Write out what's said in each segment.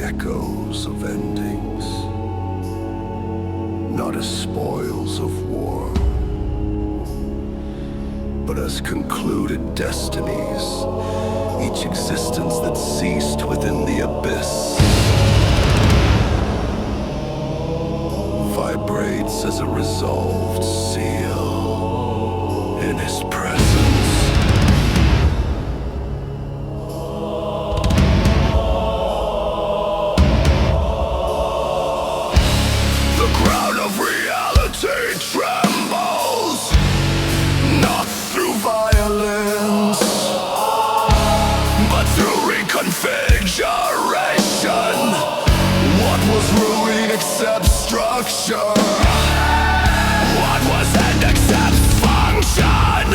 echoes of endings, not as spoils of war, but as concluded destinies, each existence that ceased within the abyss vibrates as a resolved seal in his presence. The crown of reality trembles, not through violence, but through reconfiguration. What was ruin accepts structure. What was end accepts function.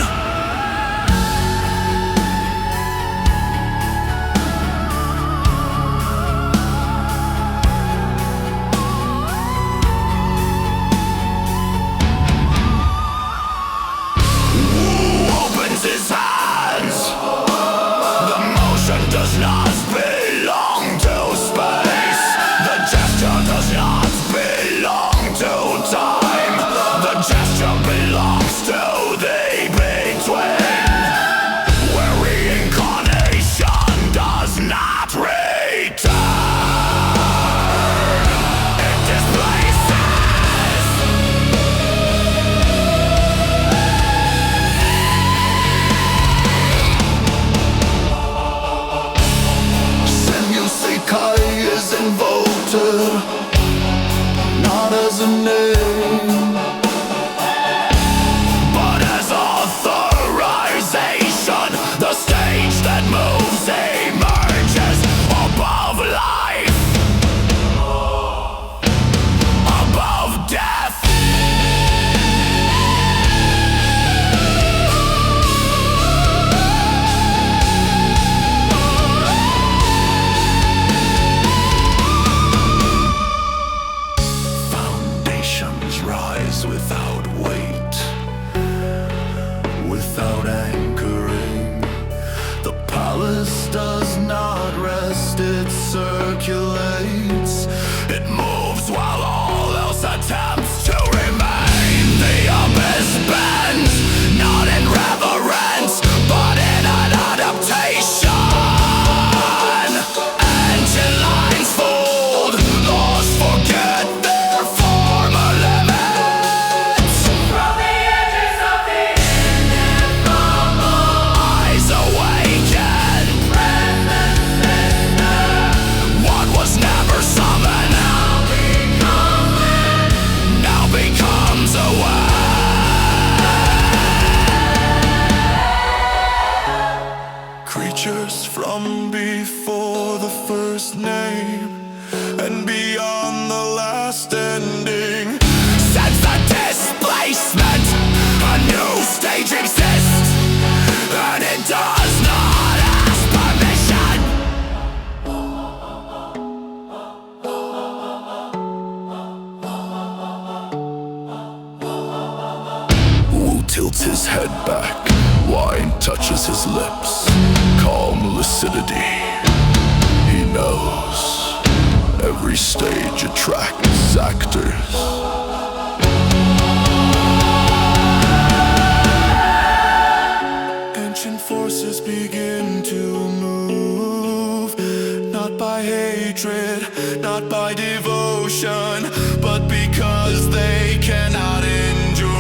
His hands. The motion does not belong to space. The gesture does not belong to time. The gesture belongs to the between, where reincarnation does not return. It displaces. Kai is invoked, not as a name, but as authorization. The stage that moves emerges above life, above death. Rise without weight, without anchoring. The palace does not rest, it circulates. It moves while all else attempts to remain. The abyss bends, not in reverence, but in an adaptation. Engine lines fold, laws forget their former limits. From the edges of the ineffable, eyes awaken. Presence sister. What was never summoned now becomes aware. Creatures from before the first name and beyond the last ending. Sense the displacement. A new stage exists, and it does not ask permission. Wu tilts his head back, wine touches his lips. Calm lucidity. He knows every stage attracts actors. Ancient forces begin to move, not by hatred, not by devotion, but because they cannot endure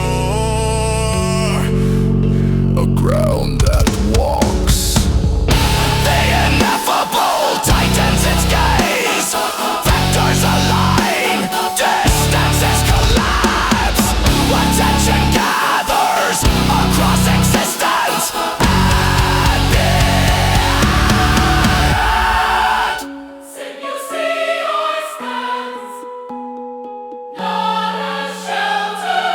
a ground that walks. The ineffable tightens its gaze. Vectors align, distances collapse. Attention gathers across existence and beyond. Sin you see our stance, not as shelter,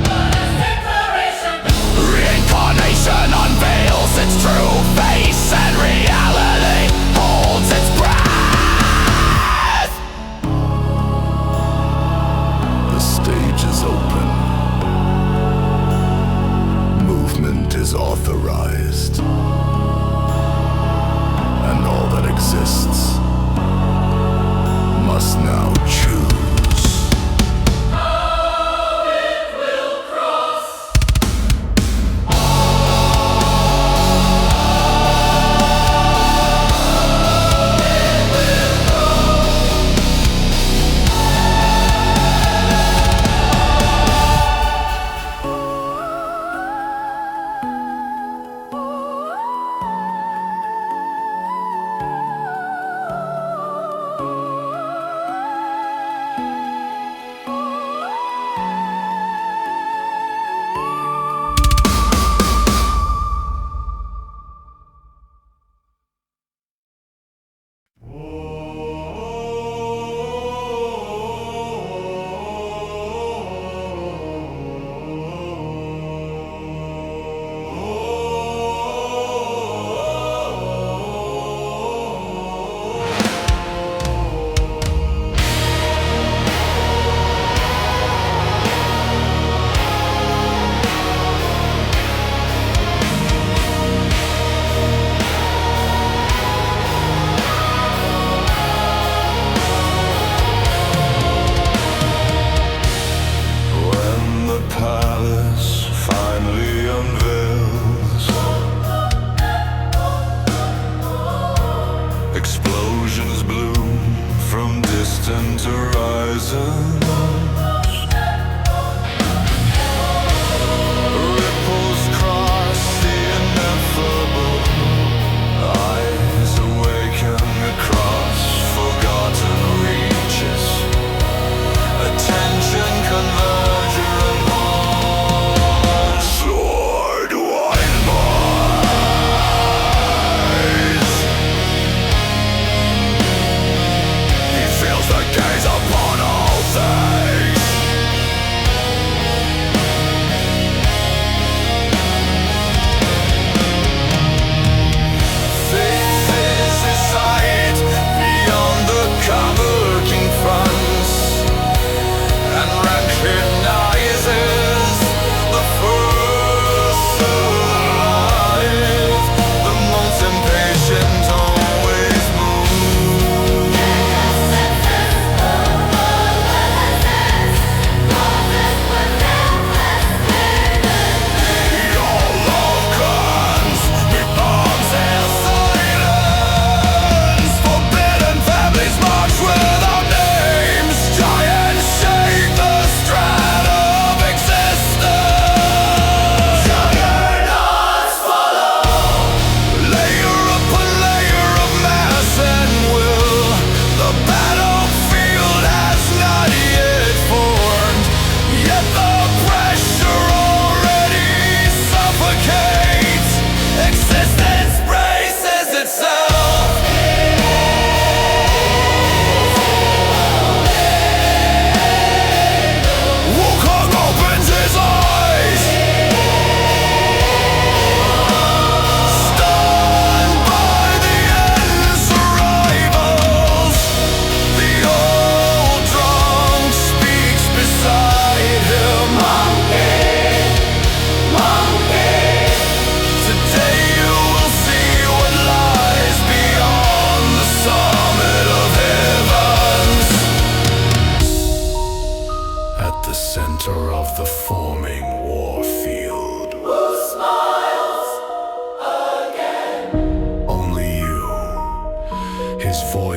but as declaration. Reincarnation unveiled.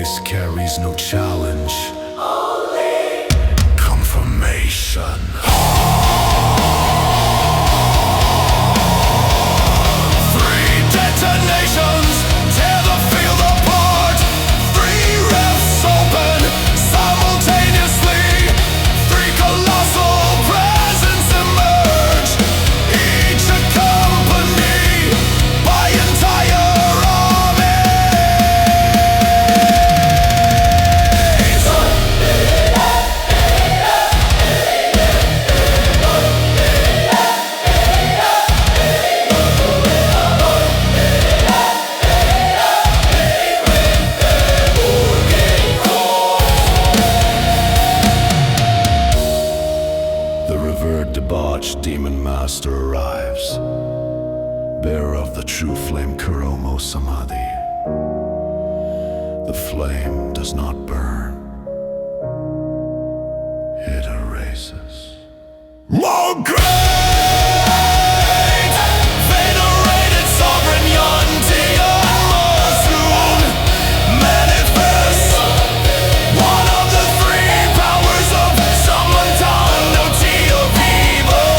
voice carries no challenge, only confirmation. Three detonations tear the field apart. Three rifts open simultaneously. Three colossal presence emerge, each accompanied by entire debauched demon master arrives, bearer of the true flame Kuromo Samadhi. The flame does not burn, it erases. More great, venerated sovereign Yantian Mosun manifests one of the three powers of Samantan, no tea of evil.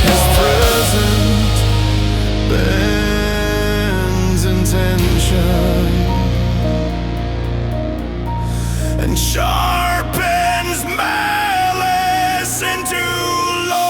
His present bends intention and sharpens malice into law.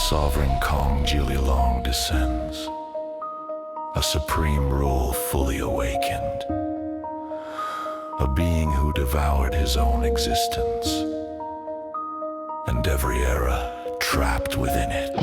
Sovereign Kong Jililong descends, a supreme rule fully awakened, a being who devoured his own existence, and every era trapped within it.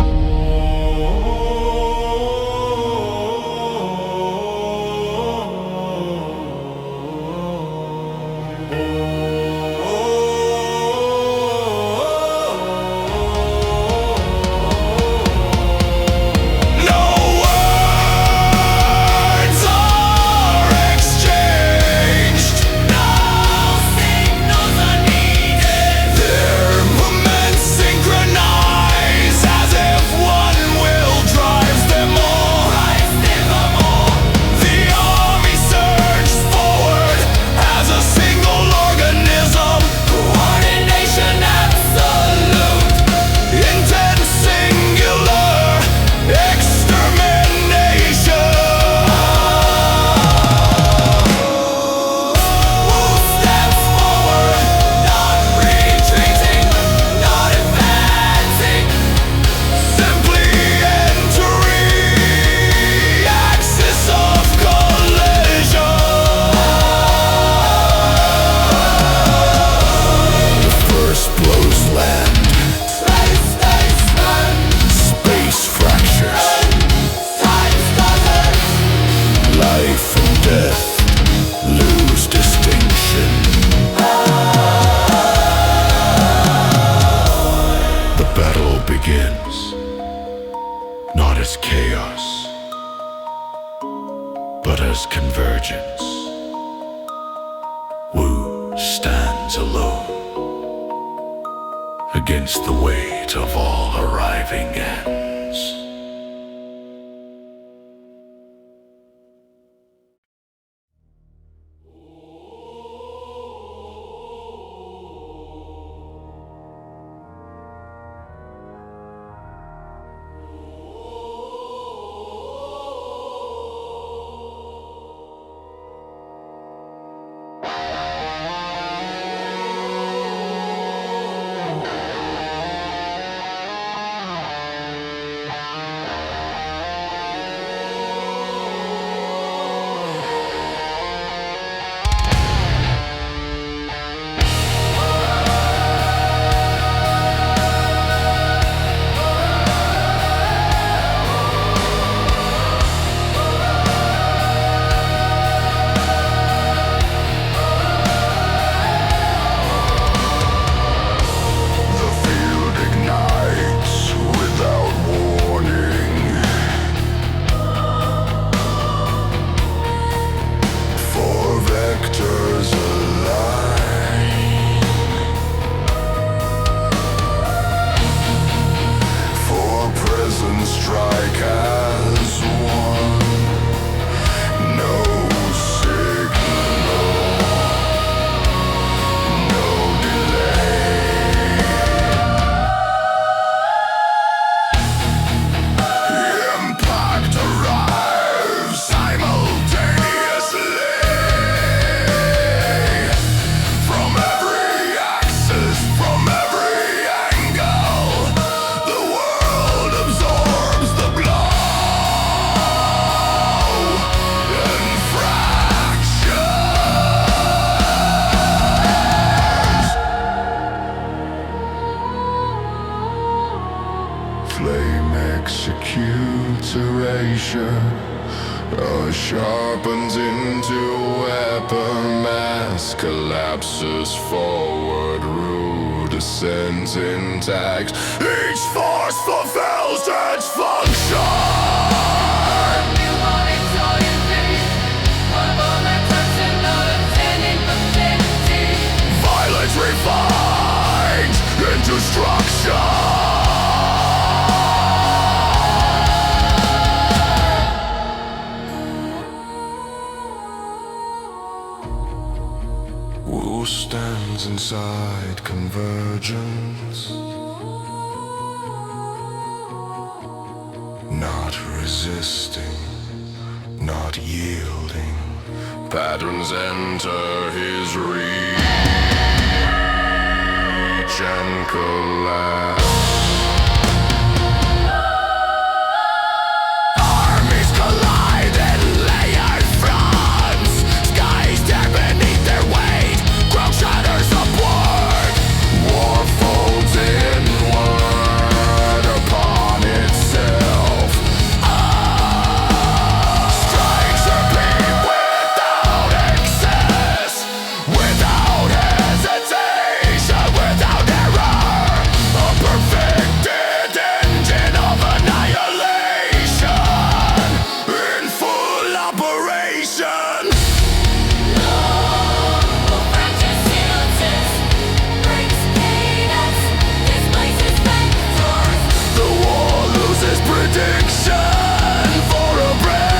Not as chaos, but as convergence. Wu stands alone against the weight of all arriving ends. Sharpens into weapon mass, collapses forward, rude descends intact. Each force fulfills its function. Violence refined into destruction. Wu stands inside convergence, not resisting, not yielding. Patterns enter his reach and collapse. Armies collide in layered fronts. Skies tear beneath their weight. Ground shatters upward. War folds inward upon itself. Strikes repeat without excess, without hesitation, without error. A perfected engine of annihilation in full operation. The war loses prediction for a breath.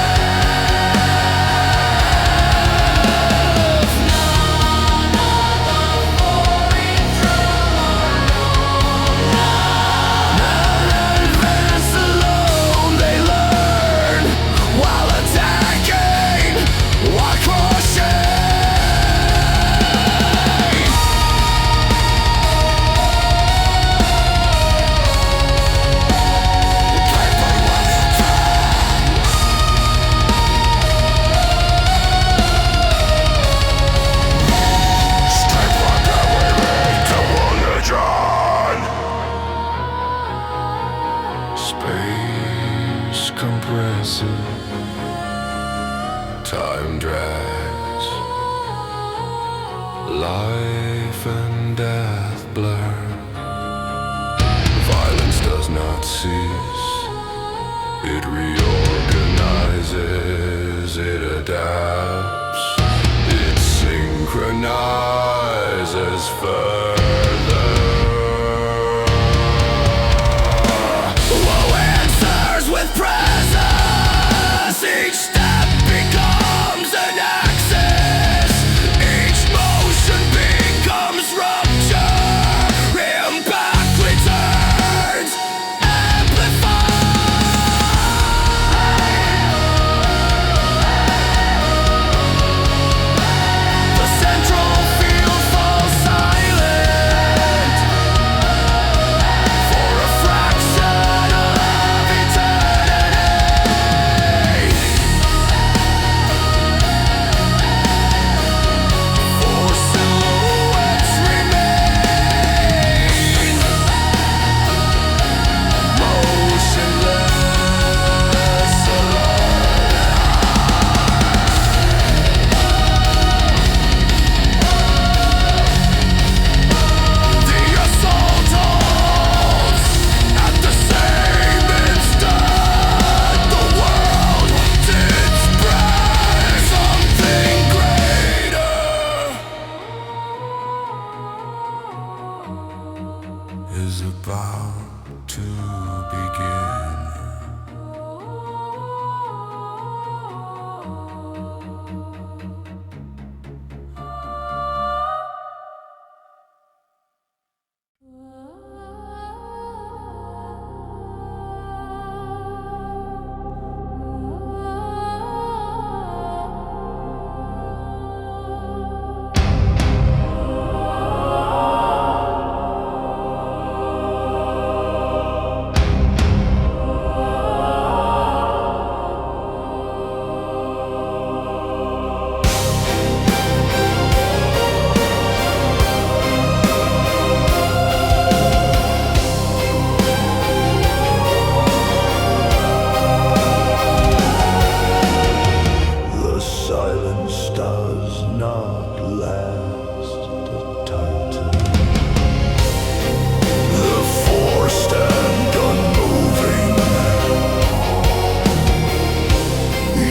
Advance alone, they learn while attacking, while crushing. Straight from the way to religion. Space compresses, time drags, life and death blur. Violence does not cease, it reorganizes, it adapts, it synchronizes further. Wu answers with presence. Each step becomes an axis. Each motion becomes rupture. Impact returns, amplified. The central field falls silent. not last eternity. The force stand unmoving,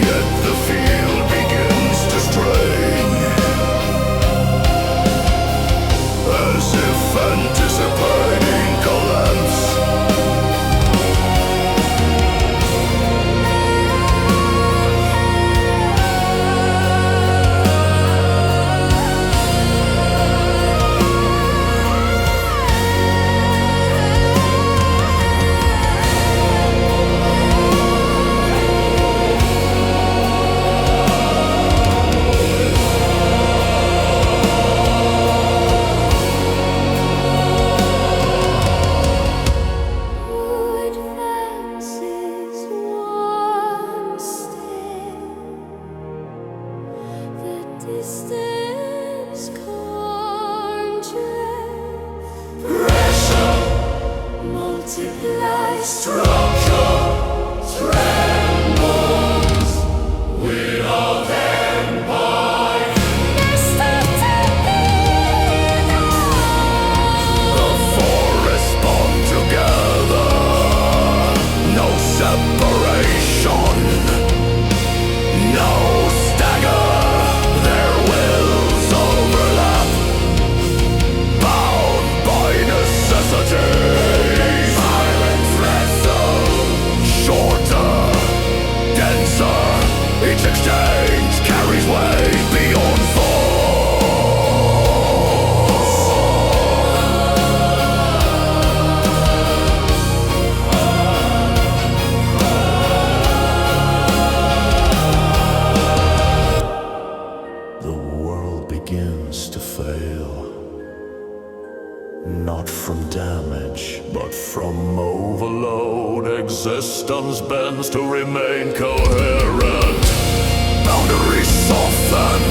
yet the field begins to strain, as if anticipating collapse. Distance conjures, Pressure multiplies, structure trembles without empire. The forest bond together, no separation, no stagger. Their wills overlap, bound by necessity. Silence wrestle, shorter, denser. Each exchange carries weight beyond force. The world begins to fail, not from damage, but from overload. Existence bends to remain coherent. Boundaries soften,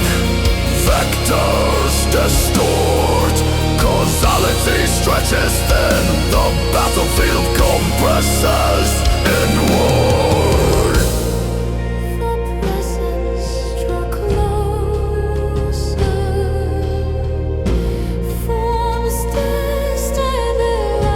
vectors distort. Causality stretches thin, the battlefield compresses inward. the presence draw closer, forms destabilize.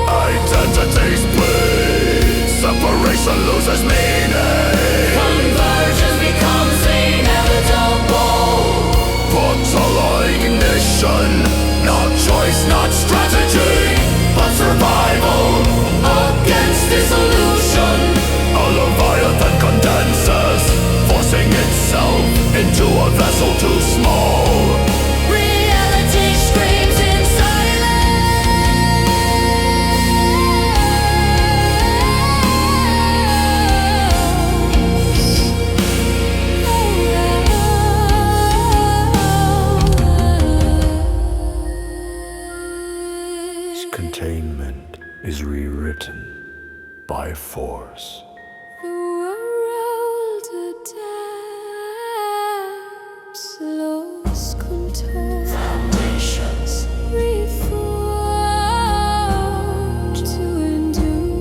Identities bleed, separation loses meaning. Convergence becomes inevitable. Portal ignition, not choice, not strategy, but survival Against dissolution, A leviathan condenses, forcing itself into a vessel too small. reality screams in silence. Containment is rewritten by force. The world adapts, lost control. Foundations Reforged to endure.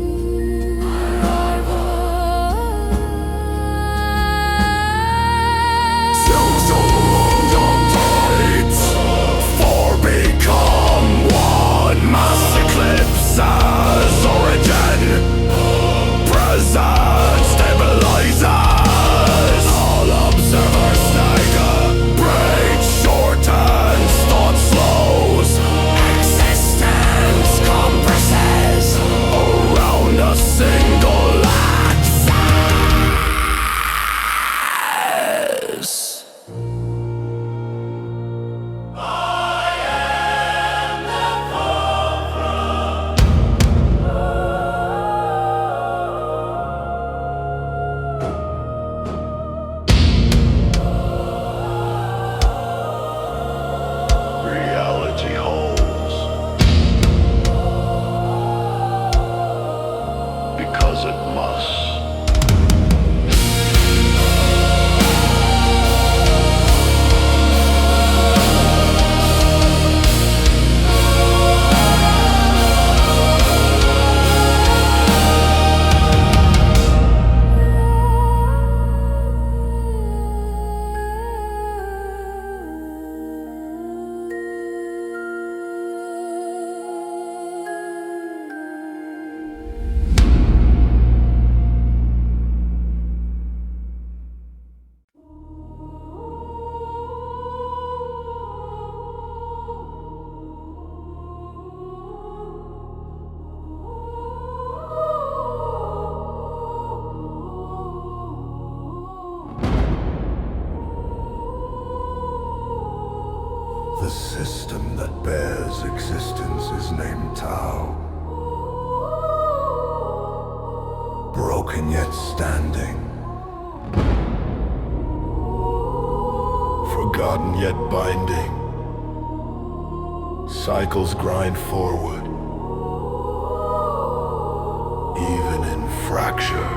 for become one. Mass eclipses origin, present stabilizes. All observers stagger, brain shortens, thought slows. Existence compresses around a single axis. Reality holds because it must. system that bears existence is named Tao. Broken yet standing. Forgotten yet binding. Cycles grind forward. Even in fracture.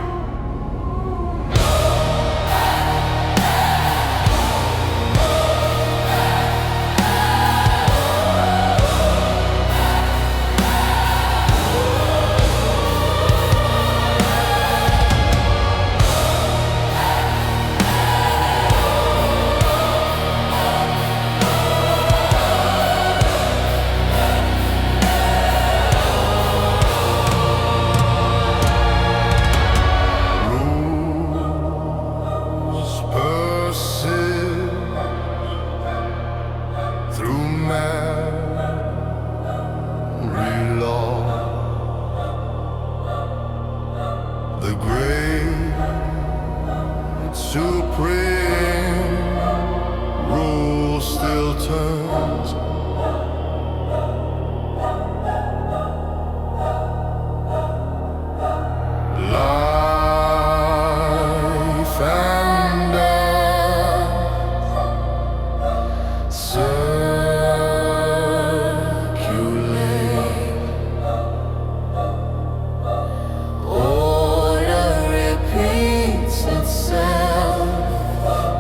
The great supreme rule still turns. Life and death circulate.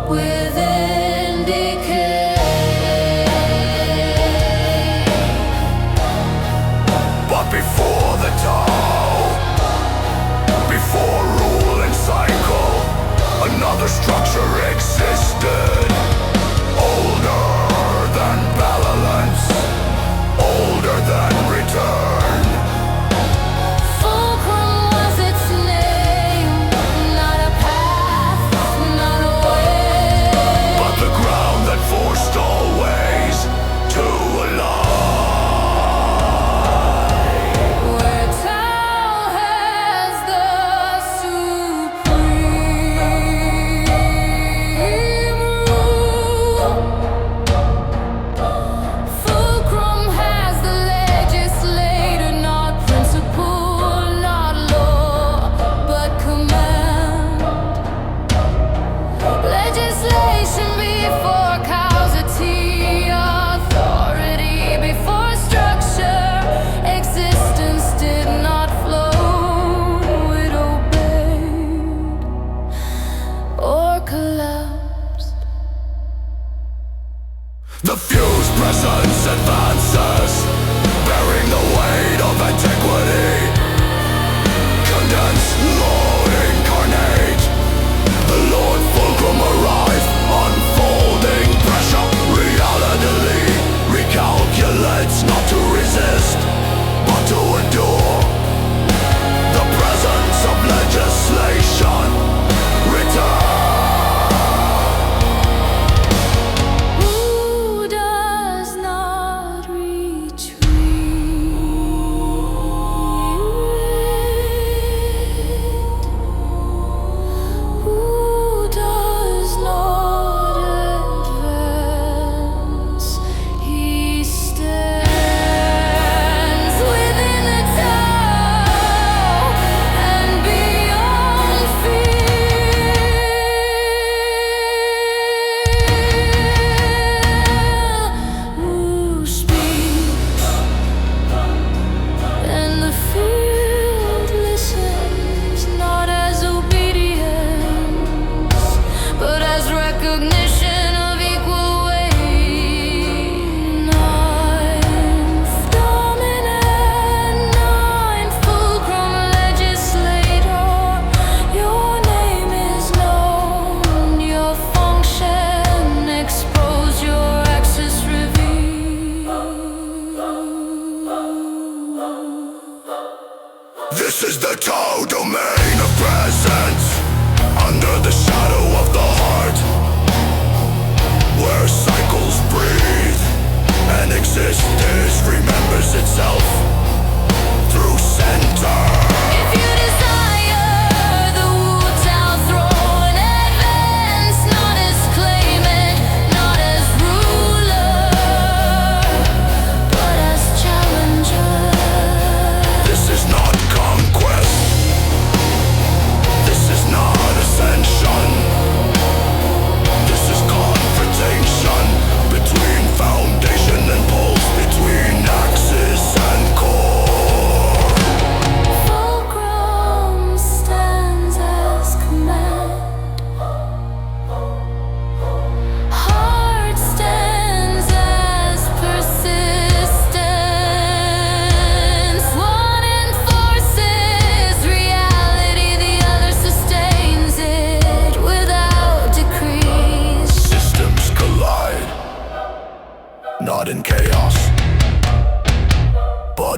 Within decay. But before the Tao, before rule and cycle, another structure existed. Older than balance, older than return. Fulcrum was its name, not a path, not a way. But the ground that forced all ways to align. Where Tao has the supreme rule, Fulcrum has the legislator, not principle, not law, but command. Legislation before causity, authority before structure. Existence did not flow, it obeyed or collapsed. The fused presence advances, bearing the weight of antiquity. Condense, Lord incarnate. The Lord Fulcrum arrive, unfolding pressure. Reality recalculates, not to resist, but to endure. The presence of legislation return. Who does not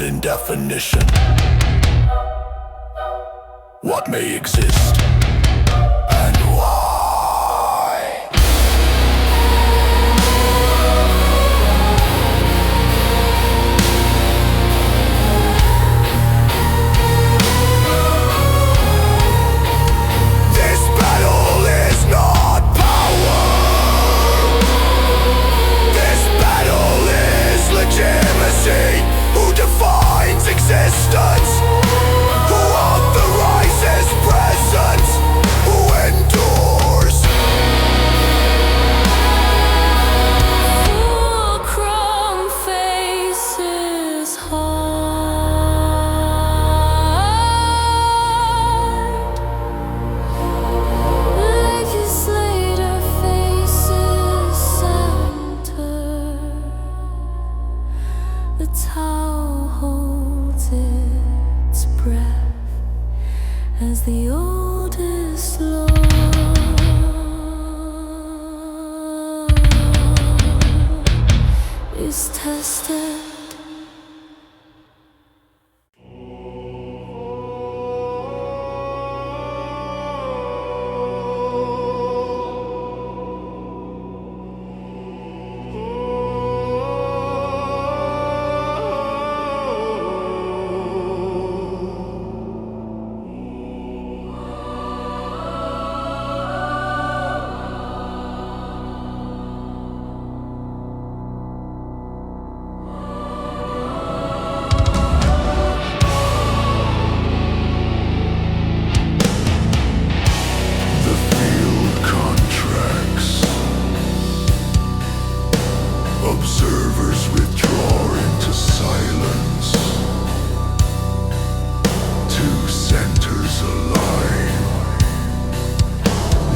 but in definition. What may exist and why. This battle is not power. This battle is legitimacy. Who defines existence? Who authorizes presence? Who endures? Fulcrum faces hard. Legislator faces center. The tower holds its breath as the oldest law is tested. The field contracts. Observers withdraw into silence. Two centers align.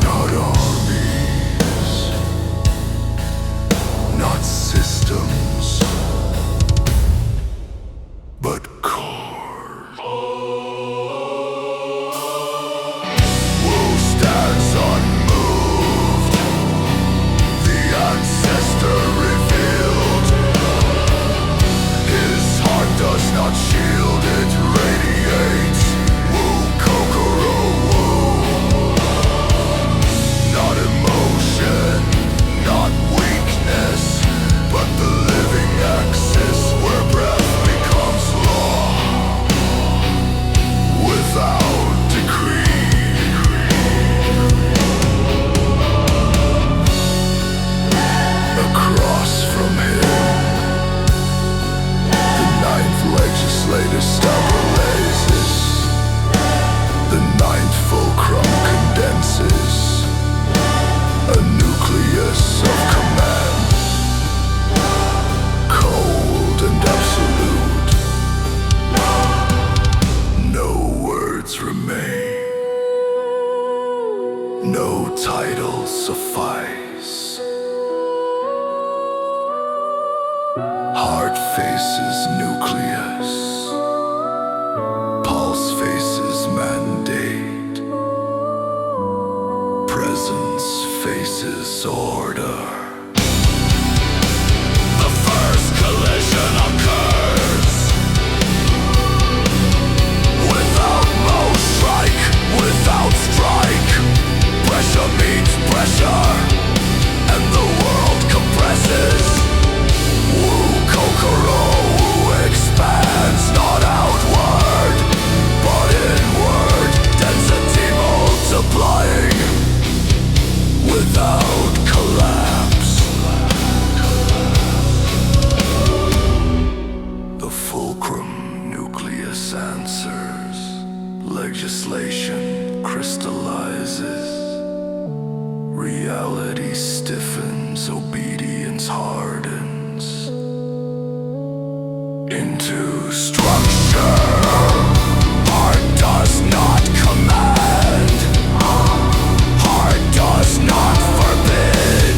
Not armies, not systems, but core. Wu stands unmoved, the ancestor revealed. His heart does not shield, it radiates. Wu Kokoro Wu. Not emotion, not weakness, but the living axis where breath becomes law. Without decree. Across from him, the ninth legislator stabilizes. The ninth fulcrum condenses. A nucleus of command. Cold and absolute. No words remain. No titles suffice. Heart faces nucleus. Pulse faces mandate. Presence faces order. The first collision occurs. Without most strike, without strike. Pressure meets pressure, and the world compresses. Wu Kokoro Wu expands, not outward, but inward. Density multiplying, without collapse. The fulcrum nucleus answers. Legislation crystallizes. Reality stiffens, obedience hardens into structure. Heart does not command. Heart does not forbid.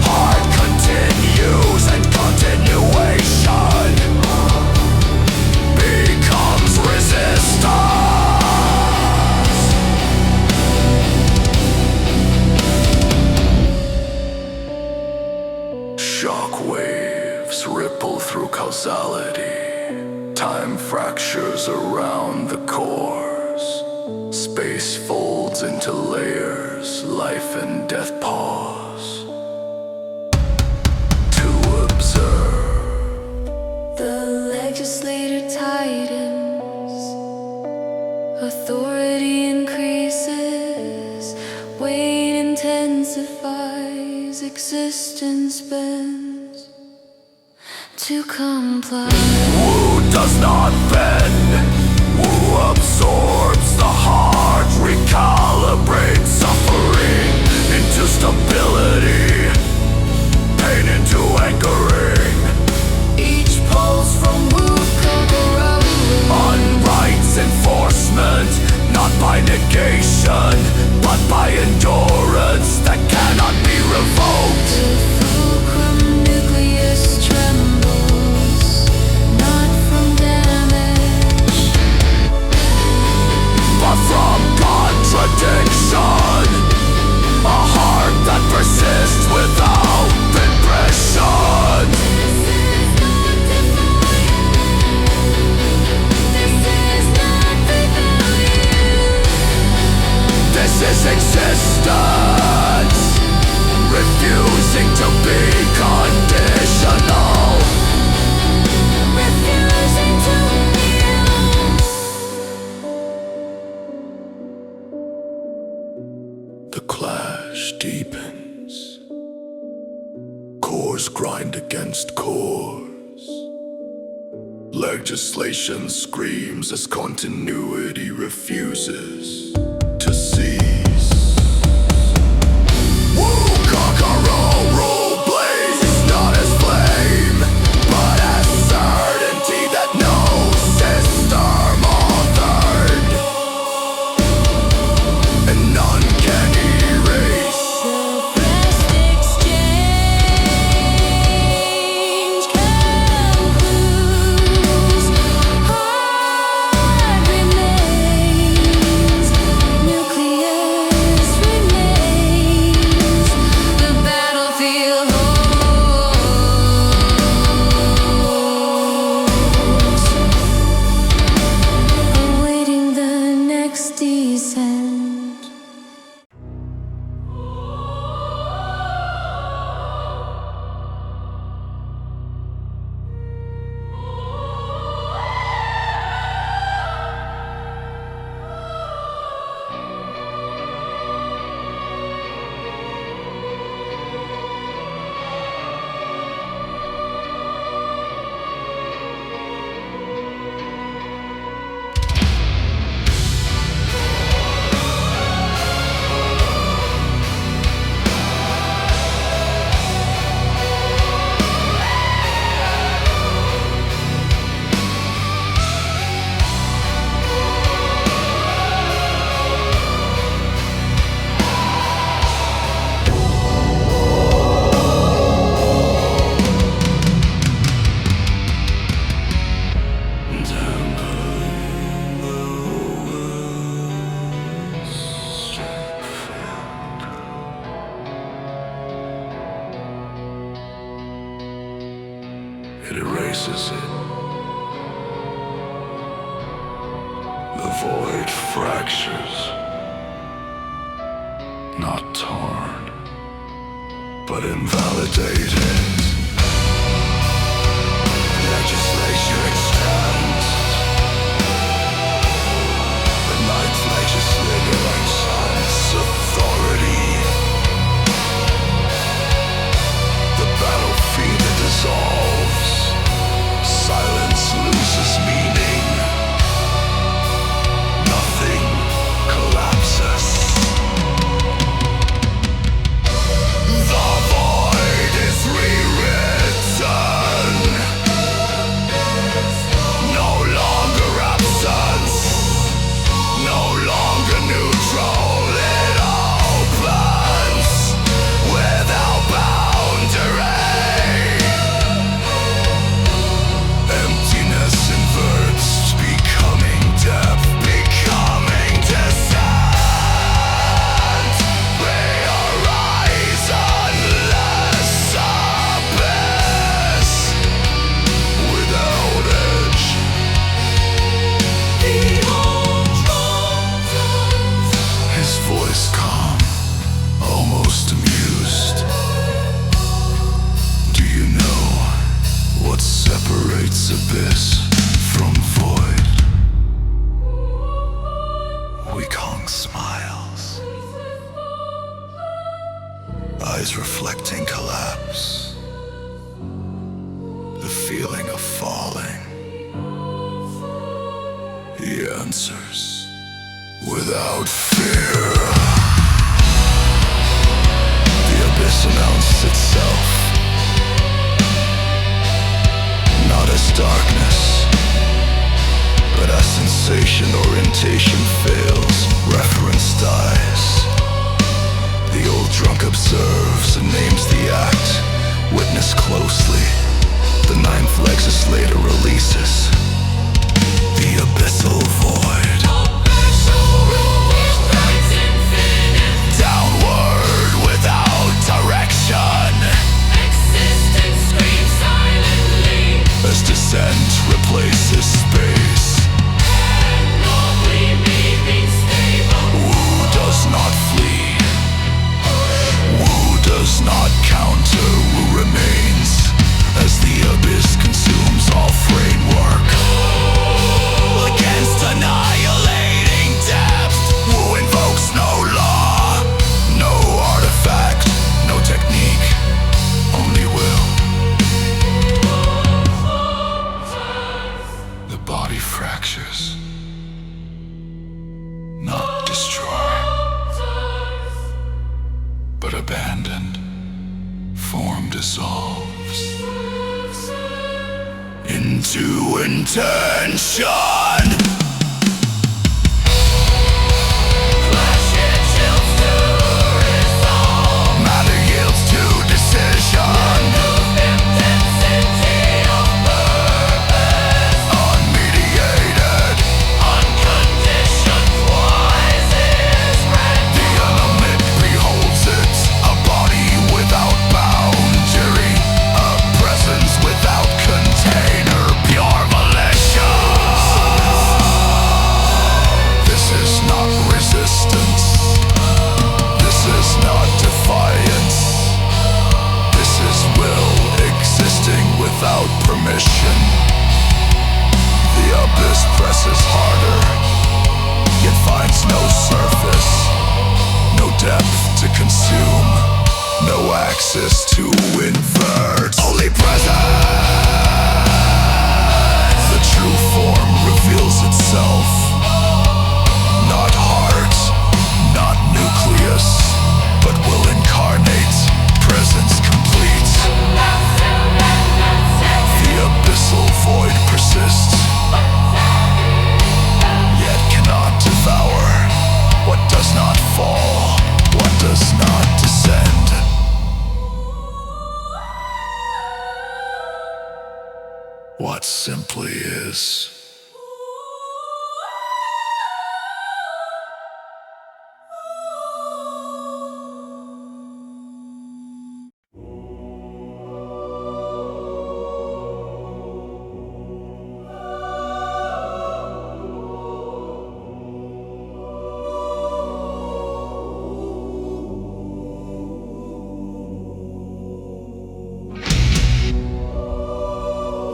Heart continues, and continuation becomes resistance. Shock waves ripple through causality. Time fractures around the cores. Space folds into layers. Life and death pause to observe. The legislator tightens, authority increases, weight intensifies, existence bends to comply. Wu does not bend. Wu absorbs the heart, recalibrates suffering into stability, pain into anchoring. Each pulse from Wu corrodes. On rights enforcement, not by negation, but by endurance that cannot be revoked. The fulcrum nucleus trembles, not from damage, But from contradiction, a heart that persists without impression. This is not rebellion. This is existence, refusing to be conditional. Refusing to kneel. The clash deepens. Cores grind against cores. Legislation screams as continuity refuses to cease. Wu Kokoro rule blazes not as flame, but as certainty that no system authored and none can erase. Suppressed exchange concludes. Heart remains. Nucleus remains. The battlefield holds. Awaiting the next descent. It erases it. The void fractures, not torn, but invalidated. Legislature extends. The night's legislator unsons authority. The battlefield dissolves. Silence loses meaning. Nothing collapses. The void is rewritten. eyes reflecting collapse, the feeling of falling. He answers without fear. The abyss announced itself, not as darkness, but as sensation. Orientation fails, reference dies. The old drunk observes and names the act. Witness closely, the ninth legislator releases the abyssal void. Downward without direction. Existence screams silently as descent replaces space. Wu does not flee. Wu does not counter. Wu remains as the abyss consumes all framework. Against annihilating depth, Wu invokes no law, no artifact, no technique, only will. The body fractures, not destroyed, but abandoned. Form dissolves into intention. Matter yields to decision. Unmediated, unconditioned rises. The element beholds it, a body without boundary, a presence without container, pure volition. This is not resistance. This is not defiance. This is will existing without permission. The abyss presses harder, yet finds no surface, no depth to consume, no axis to invert. Only presence. The true form reveals itself. Not heart, not nucleus, but will incarnate, presence complete. The abyssal void persists, yet cannot devour what does not fall, what does not descend. What simply is.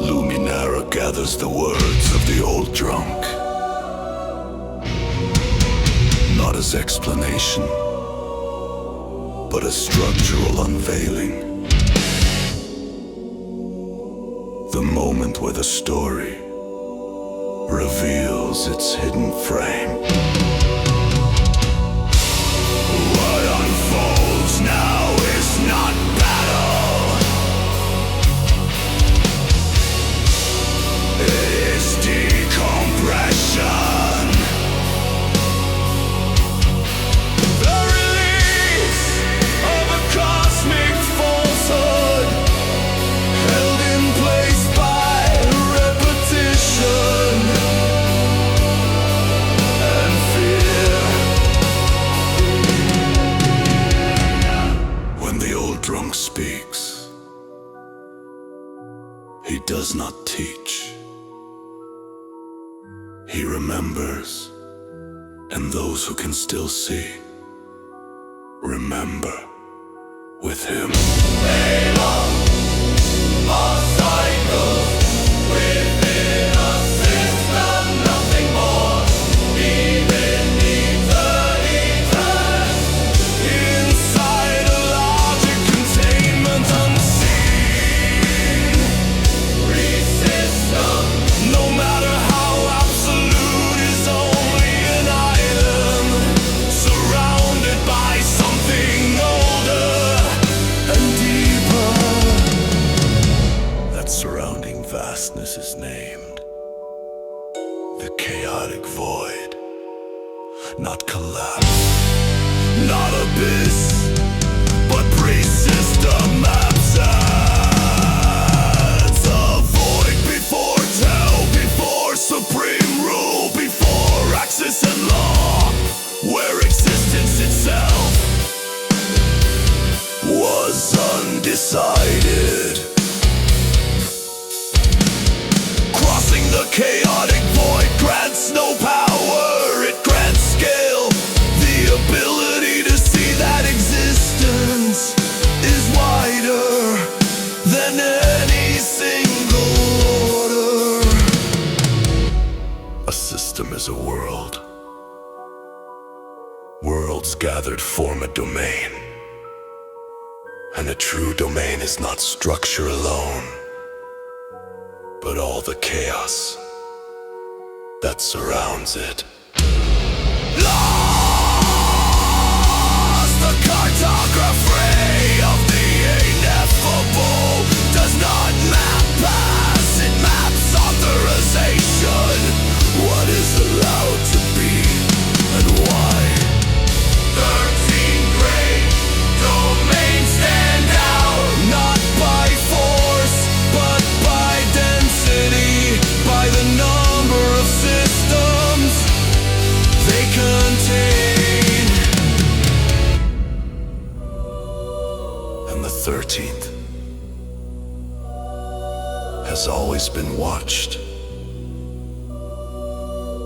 Luminara gathers the words of the old drunk, not as explanation, but as structural unveiling. The moment where the story reveals its hidden frame. What unfolds now is not battle. It is decompression. The release of a cosmic falsehood, held in place by repetition and fear. When the old drunk speaks, he does not teach. He remembers, and those who can still see, remember with him. A cycle within a system, nothing more, even eternity. Inside a logic not collapse, not abyss, but pre-system absence. Avoid before tell, before supreme rule, before access and law, where existence itself was undecided. Crossing the chaotic void grants no power, it grants scale, the ability to see that existence is wider than any single order. A system is a world. Worlds gathered form a domain. And a true domain is not structure alone, but all the chaos that surrounds it. Lost the cartography of the ineffable does not map past, it maps authorization. What is allowed to be and why? 13 great domains stand out, not by force, but by density, by the number of systems they contain. And the 13th has always been watched,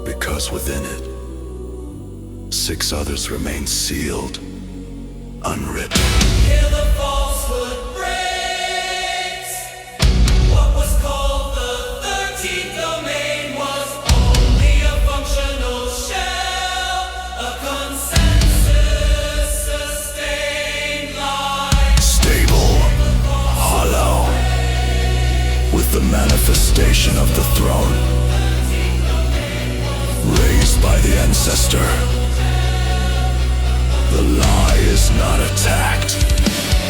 because within it 6 others remain sealed, unwritten. Here the falsehood breaks. What was called the 13th domain was only a functional shell, a consensus sustained line. Stable, hollow, with the manifestation of the throne, raised by the ancestor. The lie is not attacked,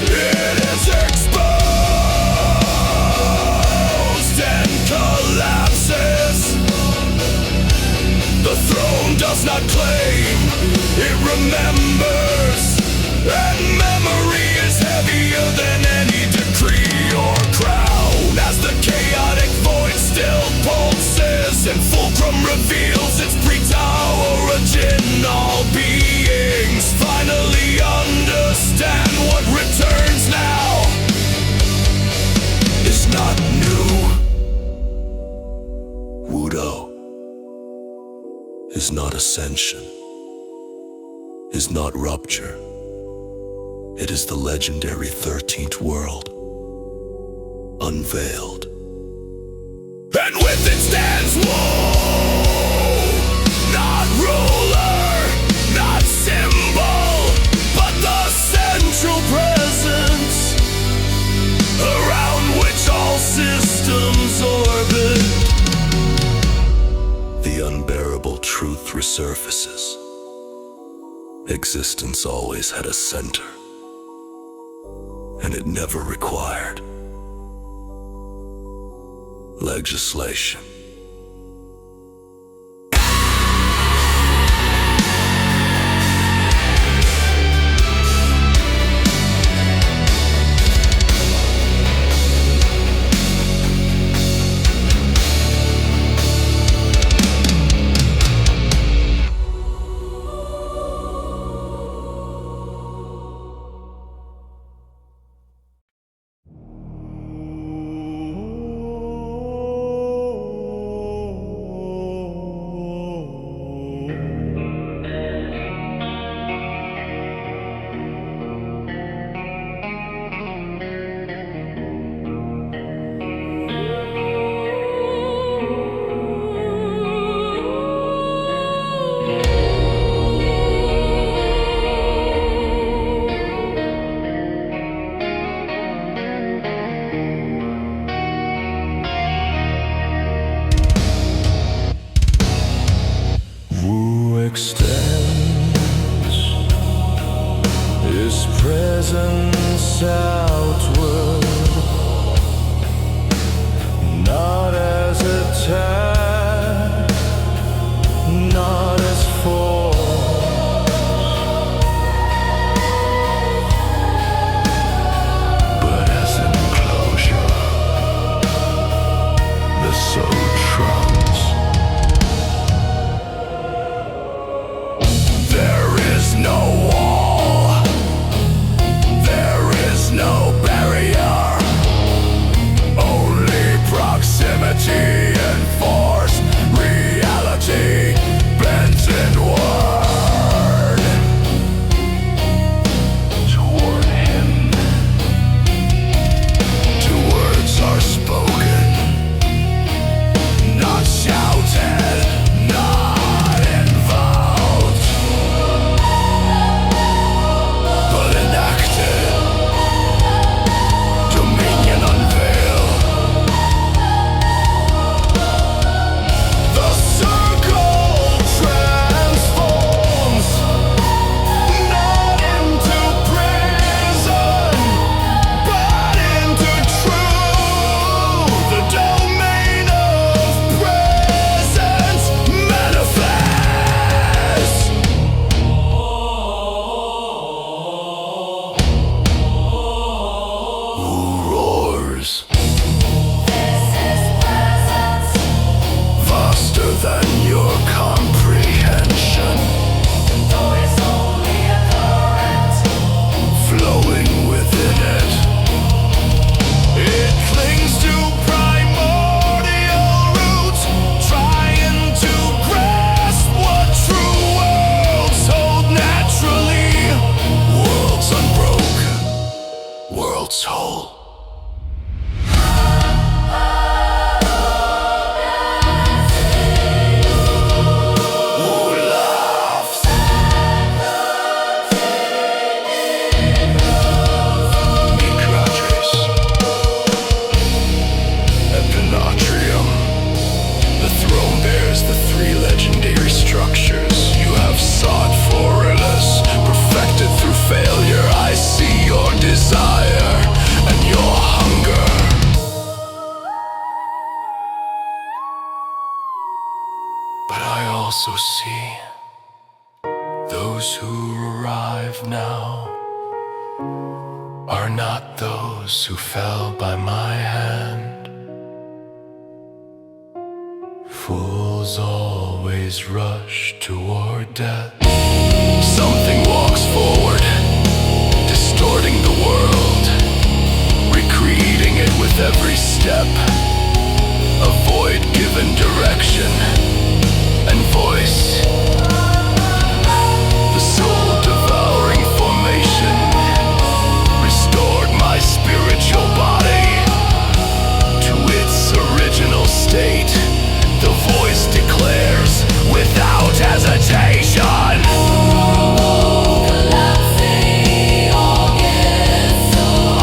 it is exposed and collapses. The throne does not claim, it remembers. And memory is heavier than any decree or crown, as the chaotic void still pulses and fulcrum reveals its pre-Tao origin. All beings finally understand what returns now is not new. Wudo is not ascension, is not rupture. It is the legendary 13th world, unveiled. And with it stands Wu, not ruler, not symbol, but the central presence around which all systems orbit. The unbearable truth resurfaces. Existence always had a center, and it never required legislation. Extends his presence outward, not as attack, not as force, soul. The three legendary structures you have sought for illness, perfected through failure. I see your desire and your hunger. But I also see those who arrive now are not those who fell by my hand. Fools always rush toward death. Something walks forward, distorting the world, recreating it with every step. A void given direction and voice. The soul-devouring formation restored my spiritual body to its original state. The voice declares without hesitation.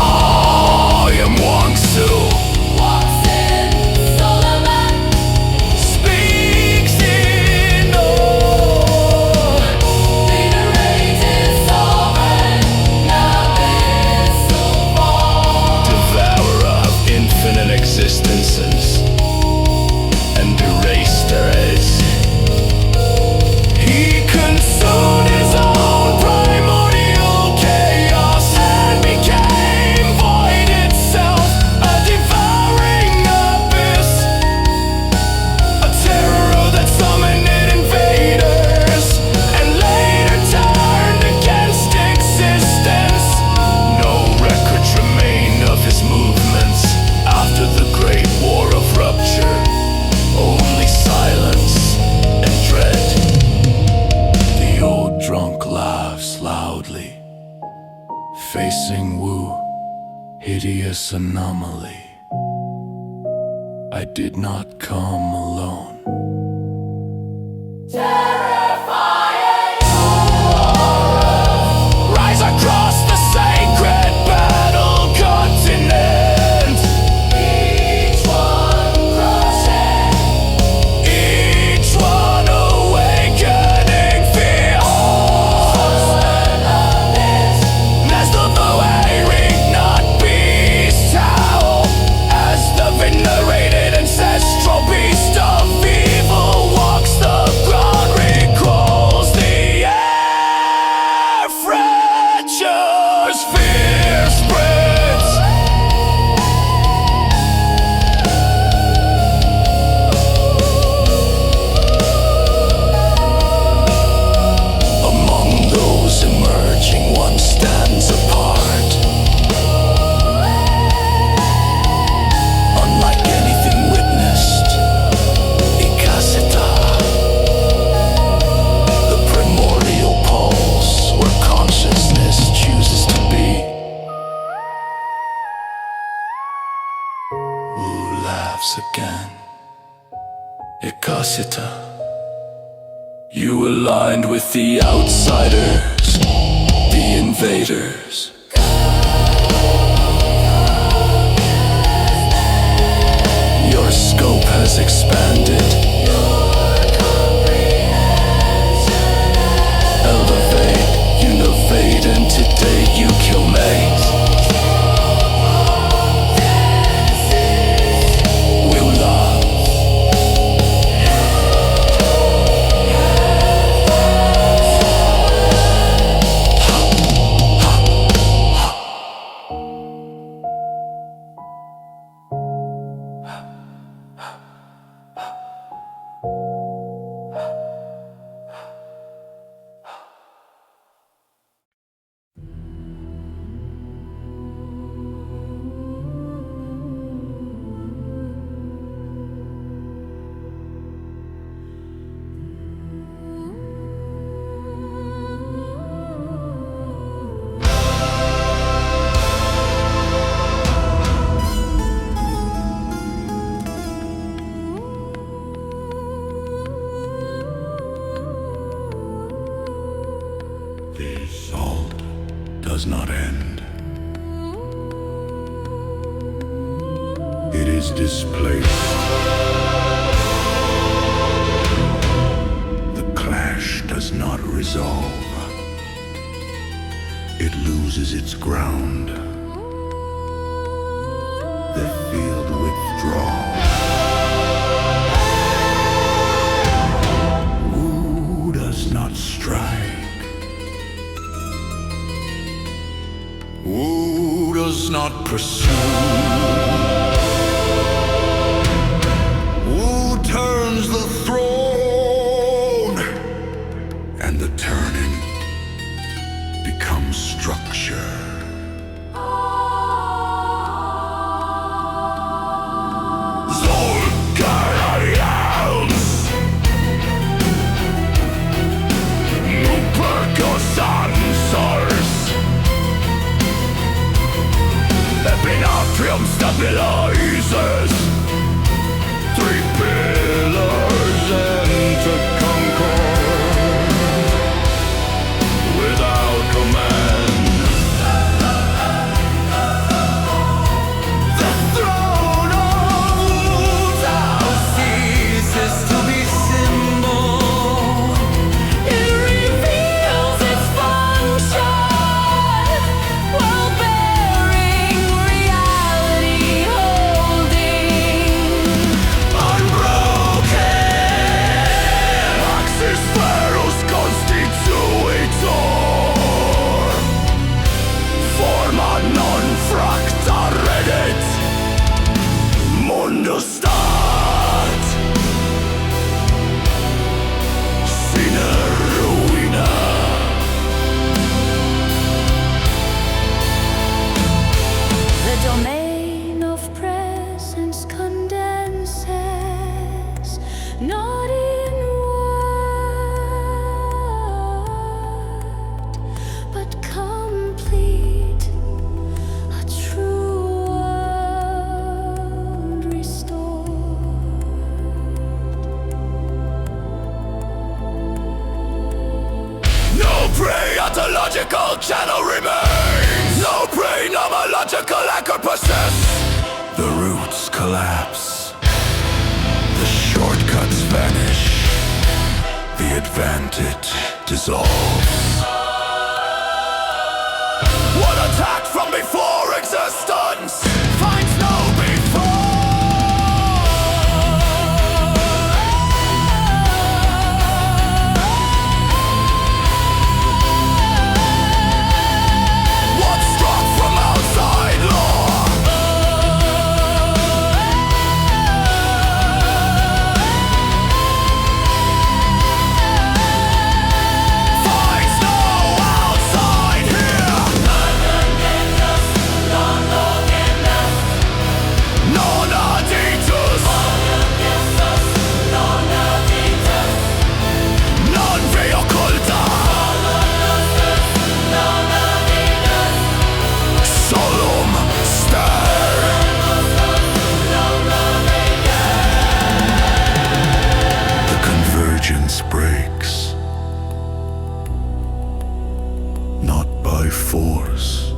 I am Wang Su. Speaks in awe. Devourer of infinite existences and erased their edge. He consumed his own primordial chaos and became void itself, a devouring abyss, a terror that summoned invaders and later turned against existence. No records remain of his movements after the Great War of Rupture. Only silence and dread. The old drunk laughs loudly, facing Wu, hideous anomaly. I did not come alone. Rise across the sacred battle continent. Each one crushing, each one awakening fear. As the wearing not beast howl, as the venerated ancestral beast of evil walks the ground, recalls the air fractures, fear spreads. Among those emerging, one stands apart. Unlike anything witnessed, Ikasita, the primordial pulse where consciousness chooses to be. Wu laughs again. Ikasita, you aligned with the outsiders, the invaders. Your scope has expanded. Elevate, innovate, and today you kill mates. We love. is displaced. The clash does not resolve. It loses its ground. The field withdraws. Wu does not strike. Wu does not pursue. Wu turns the throne, and the turning becomes structure. Epinatrium stabilizes. Three pillars enter concord without command. The throne of Wu ceases to be symbol. It reveals its function while bearing reality holding. Unbroken Axis Pharaohs constituitor. Forma non fracta redet Mundus stat Sine ruina. The domain of presence condenses, not in word, but complete, a true world restored. No pre-ontological channel remains. No pre-nomological anchor persists. The roots collapse. The shortcuts vanish. The advantage dissolves. One attack from before existence finds no What's struck from outside law finds no outside here. Non aditus. Non vi occulta. Solemn stare. The convergence breaks, not by force,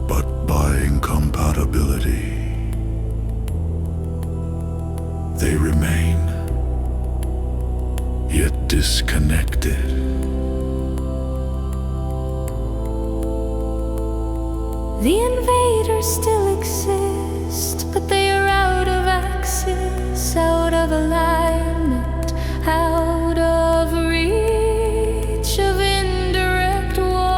but by incompatibility. They remain, yet disconnected. The invaders still exist, but they are out of axis, out of alignment, out of reach of indirect war.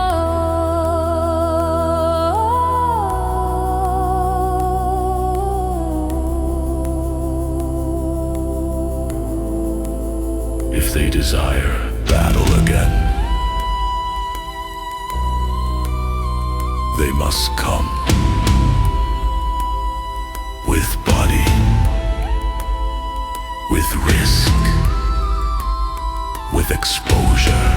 If they desire battle again, they must come with body, with risk, with exposure.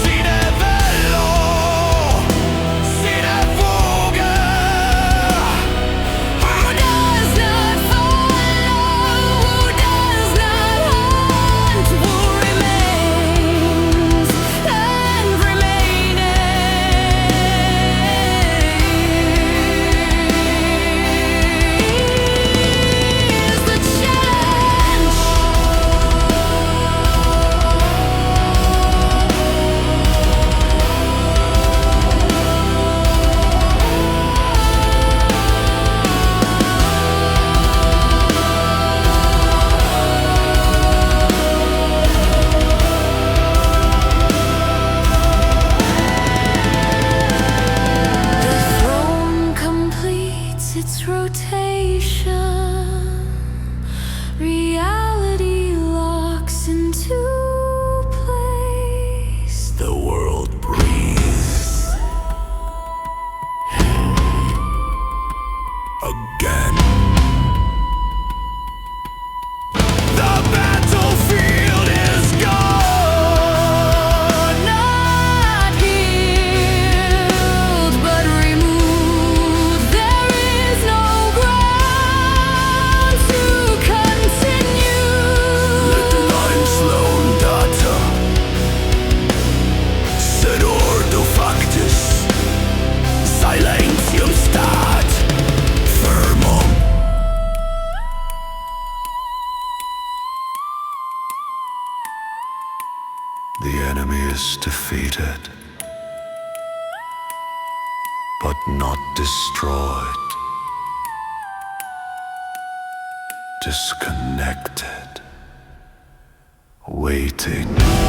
Sine velo, sine fuga. Who does not follow, who does not hunt, who remains. The enemy is defeated, but not destroyed. Disconnected, waiting.